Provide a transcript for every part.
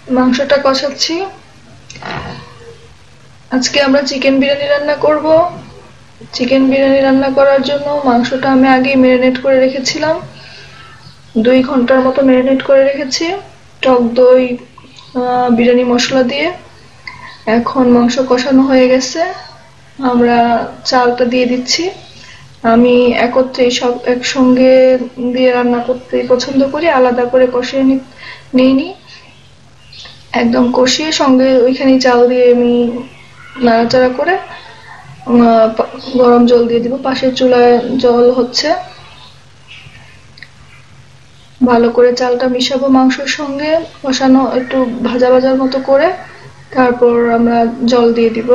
মাংসটা কষাচ্ছি। আজকে আমরা চিকেন বিরিয়ানি রান্না করব। চিকেন বিরিয়ানি রান্না করার জন্য মাংসটা আমি আগেই ম্যারিনেট করে রেখেছিলাম, 2 ঘন্টার মতো ম্যারিনেট করে রেখেছি টক দই বিরিয়ানি মশলা দিয়ে। এখন মাংস কষানো হয়ে গেছে, আমরা চালটা দিয়ে দিচ্ছি। আমি একত্রে সব একসঙ্গে দিয়ে রান্না করতে পছন্দ করি, আলাদা করে কষিয়ে নিইনি। একদম কষিয়ে সঙ্গে ওইখানেই চাল দিয়ে আমি নাড়াচাড়া করে গরম জল দিয়ে দিব। পাশের চুলায় জল হচ্ছে, ভালো করে চালটা মিশাবো মাংসের সঙ্গে, কষানো একটু ভাজা ভাজার মতো করে তারপর আমরা জল দিয়ে দিব।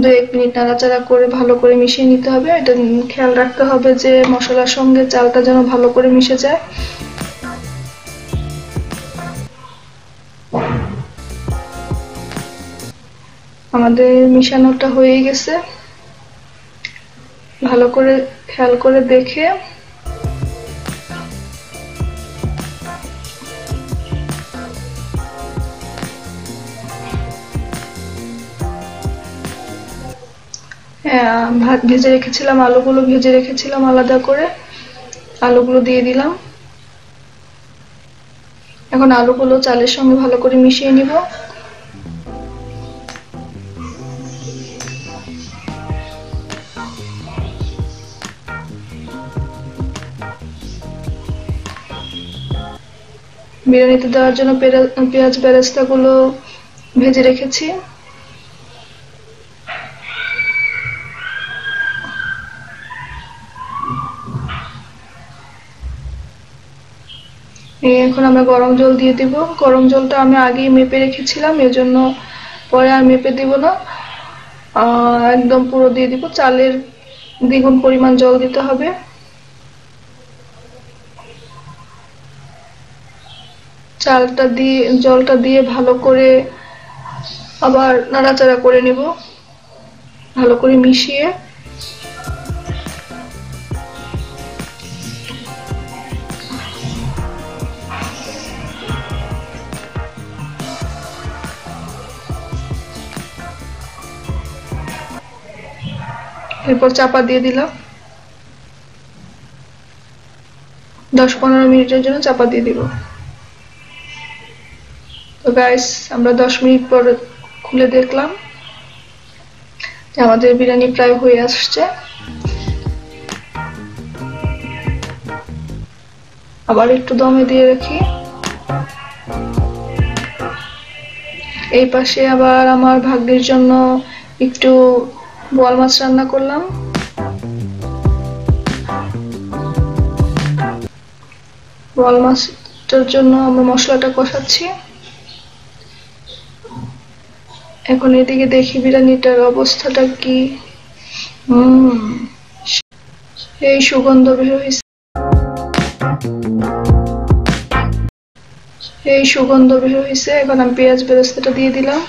2-1 মিনিট নাড়াচাড়া করে ভালো করে মিশিয়ে নিতে হবে। এটা খেয়াল রাখতে হবে যে মশলার সঙ্গে চালটা যেন ভালো করে মিশে যায়। আমাদের মিশানোটা হয়ে গেছে, ভালো করে খেয়াল করে দেখে ভাত ভেজে রেখেছিলাম, আলুগুলো ভেজে রেখেছিলাম আলাদা করে, আলুগুলো দিয়ে দিলাম। এখন আলুগুলো চালের সঙ্গে ভালো করে মিশিয়ে নিব। বিরিয়ানিতে দেওয়ার জন্য পেঁয়াজ বেরেস্তাগুলো ভেজে রেখেছি। এখন আমরা গরম জল দিয়ে দিব। গরম জলটা আমি আগেই মেপে রেখেছিলাম, এজন্য পরে আর মেপে দিব না, একদম পুরো দিয়ে দিব। চালের দ্বিগুণ পরিমাণ জল দিতে হবে। জলটা দিয়ে ভালো করে আবার নাড়াচাড়া করে নেব, ভালো করে মিশিয়ে। এরপর চাপা দিয়ে দিলাম, 10-15 মিনিটের জন্য চাপা দিয়ে দিব। তো গাইস, আমরা 10 মিনিট পর খুলে দেখলাম যে আমাদের বিরিয়ানি প্রায় হয়ে আসছে। আবার একটু দমে দিয়ে রাখি। এই পাশে আবার আমার ভাগ্নির জন্য একটু বোয়াল মাছ রান্না করলাম। বোয়াল মাছটার জন্য আমরা মশলাটা কষাচ্ছি। এখন এদিকে দেখি বিরিয়ানিটার অবস্থাটা কি। এই সুগন্ধ বের হয়েছে, এখন আমি পেঁয়াজ বেরেস্তাটা দিয়ে দিলাম।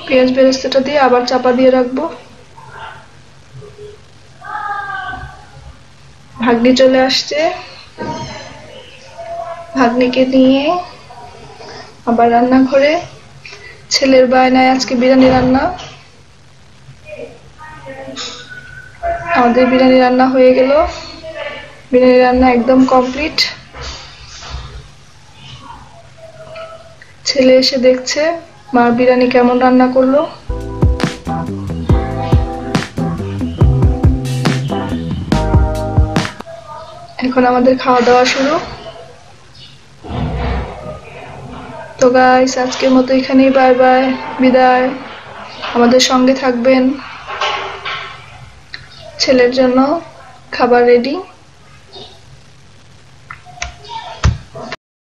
পেঁয়াজ বেরেস্তাটা দিয়ে আবার চাপা দিয়ে রাখবো। ভাগ্নি চলে আসছে, ভাগ্নিকে নিয়ে আবার রান্নাঘরে। ছেলের বায়নায় আজকে বিরিয়ানি রান্না। আমাদের বিরিয়ানি রান্না হয়ে গেল, বিরিয়ানি রান্না একদম কমপ্লিট। ছেলে এসে দেখছে মা বিরিয়ানি কেমন রান্না করলো। এখন আমাদের খাওয়া দাওয়া শুরু। তো গাইস, আজকের মতো এখানেই বাই বাই, বিদায়। আমাদের সঙ্গে থাকবেন। ছেলের জন্য খাবার রেডি।